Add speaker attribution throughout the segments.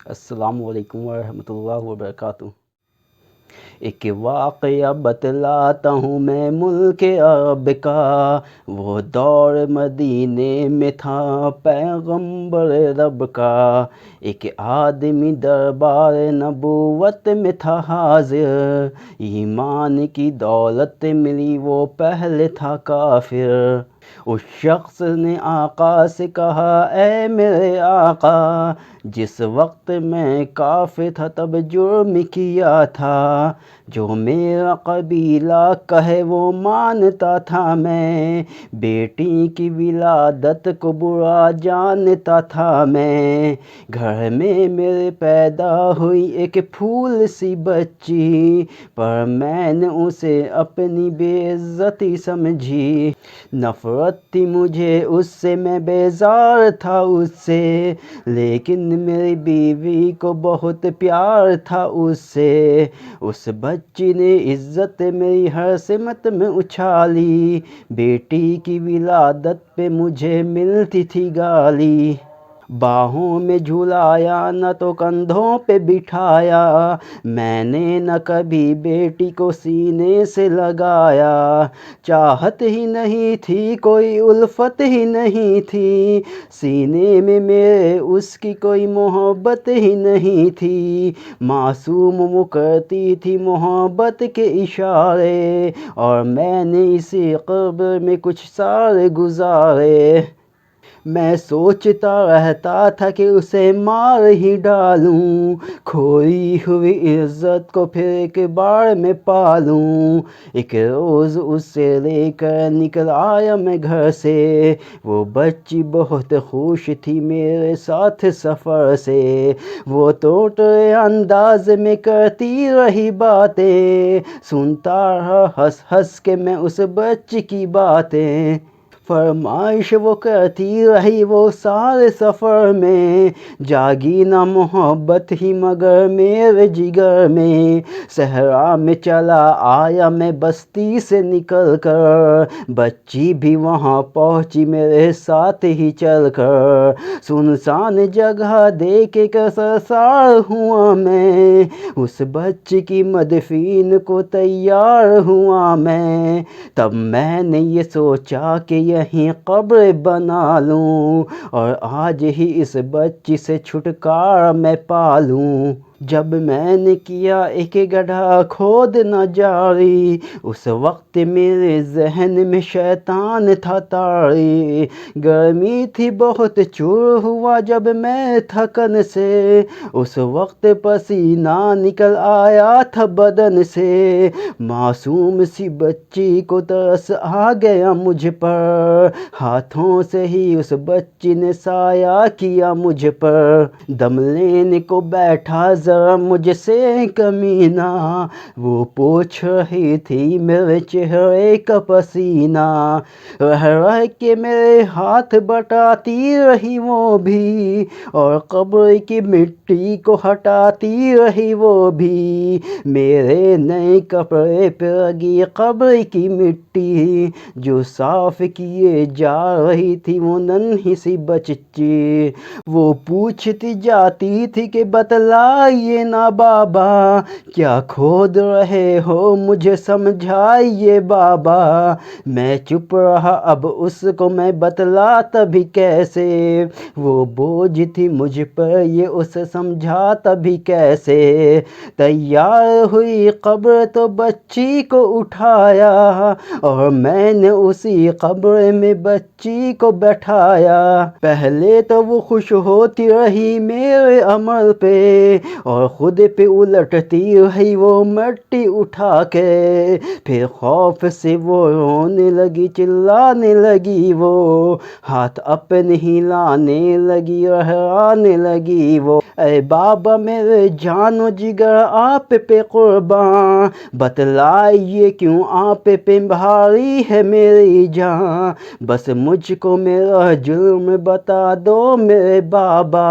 Speaker 1: السلام علیکم ورحمۃ اللہ وبرکاتہ۔ ایک واقعہ بتلاتا ہوں میں ملک عرب کا، وہ دور مدینے میں تھا پیغمبر رب کا۔ ایک آدمی دربار نبوت میں تھا حاضر، ایمان کی دولت ملی وہ پہلے تھا کافر۔ اس شخص نے آقا سے کہا اے میرے آقا، جس وقت میں کافر تھا تب جرم کیا تھا، جو میرا قبیلہ کہے وہ مانتا تھا میں، بیٹی کی ولادت کو برا جانتا تھا میں۔ گھر میں میرے پیدا ہوئی ایک پھول سی بچی، پر میں نے اسے اپنی بے عزتی سمجھی۔ نفرت تھی مجھے اس سے، میں بیزار تھا اس سے، لیکن میری بیوی کو بہت پیار تھا اس سے۔ اس بچی نے عزت میری ہر سمت میں اچھالی، بیٹی کی ولادت پہ مجھے ملتی تھی گالی۔ باہوں میں جھلایا نہ تو کندھوں پہ بٹھایا، میں نے نہ کبھی بیٹی کو سینے سے لگایا۔ چاہت ہی نہیں تھی کوئی، الفت ہی نہیں تھی، سینے میں میرے اس کی کوئی محبت ہی نہیں تھی۔ معصوم وہ کرتی تھی محبت کے اشارے، اور میں نے اسی قبر میں کچھ سال گزارے۔ میں سوچتا رہتا تھا کہ اسے مار ہی ڈالوں، کھوئی ہوئی عزت کو پھر ایک بار میں پالوں۔ ایک روز اسے لے کر نکل آیا میں گھر سے، وہ بچی بہت خوش تھی میرے ساتھ سفر سے۔ وہ توتے انداز میں کرتی رہی باتیں، سنتا رہا ہنس ہنس کے میں اس بچی کی باتیں۔ فرمائش وہ کرتی رہی وہ سارے سفر میں، جاگی نہ محبت ہی مگر میرے جگر میں۔ صحرا میں چلا آیا میں بستی سے نکل کر، بچی بھی وہاں پہنچی میرے ساتھ ہی چل کر۔ سنسان جگہ دیکھ کر سرسار ہوا میں، اس بچی کی مدفین کو تیار ہوا میں۔ تب میں نے یہ سوچا کہ یہیں قبر بنا لوں، اور آج ہی اس بچی سے چھٹکارا میں پالوں۔ جب میں نے کیا ایک گڑھا کھودنا جاری، اس وقت میرے ذہن میں شیطان تھا طاری۔ گرمی تھی بہت چور ہوا جب میں تھکن سے، اس وقت پسینہ نکل آیا تھا بدن سے۔ معصوم سی بچی کو ترس آ گیا مجھ پر، ہاتھوں سے ہی اس بچی نے سایہ کیا مجھ پر۔ دم لینے کو بیٹھا ذرا مجھ سے کمینہ، وہ پوچھ رہی تھی میرے چہرے کا پسینہ۔ رہ رہ کے میرے ہاتھ بٹاتی رہی وہ بھی، اور قبر کی مٹی کو ہٹاتی رہی وہ بھی۔ میرے نئے کپڑے پہ لگی قبر کی مٹی، جو صاف کیے جا رہی تھی وہ ننھی سی بچی۔ وہ پوچھتی جاتی تھی کہ بتلائیے نا بابا، کیا کھود رہے ہو مجھے سمجھائیے بابا۔ میں چپ رہا، اب اس کو میں بتلاتا بھی کیسے، وہ بوجھ تھی مجھ پر یہ اسے سمجھاتا بھی کیسے۔ تیار ہوئی قبر تو بچی کو اٹھایا، اور میں نے اسی قبر میں بچی کو بٹھایا۔ پہلے تو وہ خوش ہوتی رہی میرے عمل پہ، اور خود پہ الٹتی رہی وہ مٹی اٹھا کے۔ پھر خوف سے وہ رونے لگی چلانے لگی وہ، ہاتھ اپنے ہلانے لگی رہرانے لگی وہ۔ اے بابا میرے جان و جگر آپ پہ قرباں، بتلائیے کیوں آپ پہ بھاری ہے میری جان، بس مجھ کو میرا جرم بتا دو میرے بابا۔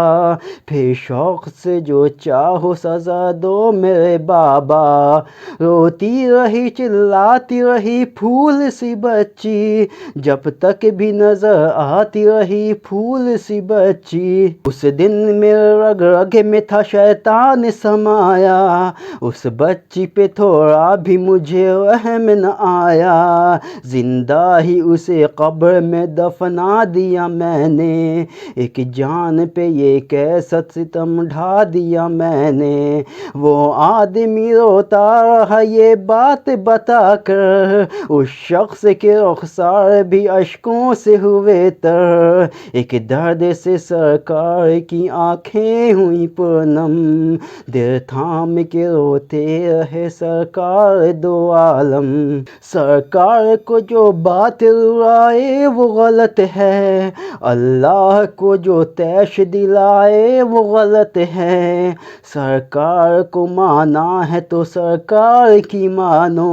Speaker 1: پھر شوق سے جو چاہ کیا ہو سزا دو میرے بابا، روتی رہی چلاتی رہی پھول سی بچی، جب تک بھی نظر آتی رہی پھول سی بچی، اس دن میرے رگ رگ میں تھا شیطان سمایا، اس بچی پہ تھوڑا بھی مجھے رحم نہ آیا، زندہ ہی اسے قبر میں دفنا دیا میں نے، ایک جان پہ یہ کیسا ستم ڈھا دیا میں نے، وہ آدمی روتا رہا یہ بات بتا کر، اس شخص کے رخسار بھی اشکوں سے ہوئے تر، ایک درد سے سرکار کی آنکھیں ہوئی پرنم، دل تھام کے روتے رہے سرکار دو عالم، سرکار کو جو بات رائے وہ غلط ہے، اللہ کو جو طیش دلائے وہ غلط ہے، سرکار کو مانا ہے تو سرکار کی مانو،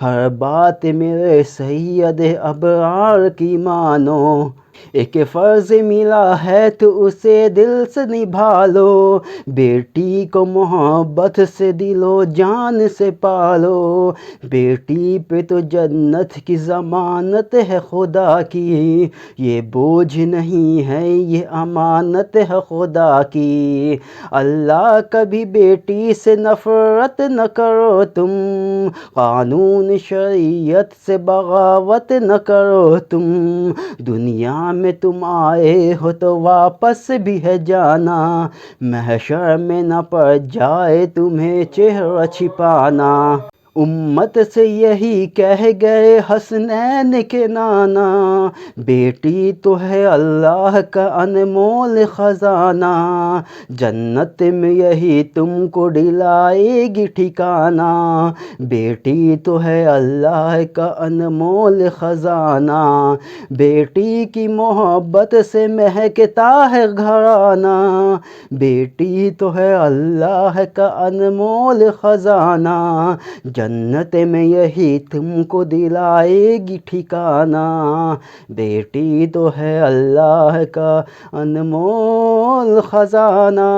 Speaker 1: ہر بات میرے سید ابرار کی مانو، ایک فرض ملا ہے تو اسے دل سے نبھا لو، بیٹی کو محبت سے دل و جان سے پالو، بیٹی پہ تو جنت کی ضمانت ہے خدا کی، یہ بوجھ نہیں ہے یہ امانت ہے خدا کی، اللہ کبھی بیٹی سے نفرت نہ کرو تم، قانون شریعت سے بغاوت نہ کرو تم، دنیا میں تم آئے ہو تو واپس بھی ہے جانا، محشر میں نہ پڑ جائے تمہیں چہرہ چھپانا، امت سے یہی کہہ گئے حسنین کے نانا، بیٹی تو ہے اللہ کا انمول خزانہ، جنت میں یہی تم کو دلائے گی ٹھکانہ، بیٹی تو ہے اللہ کا انمول خزانہ، بیٹی کی محبت سے مہکتا ہے گھرانہ، بیٹی تو ہے اللہ کا انمول خزانہ، جنت میں یہی تم کو دلائے گی ٹھکانہ، بیٹی تو ہے اللہ کا انمول خزانہ۔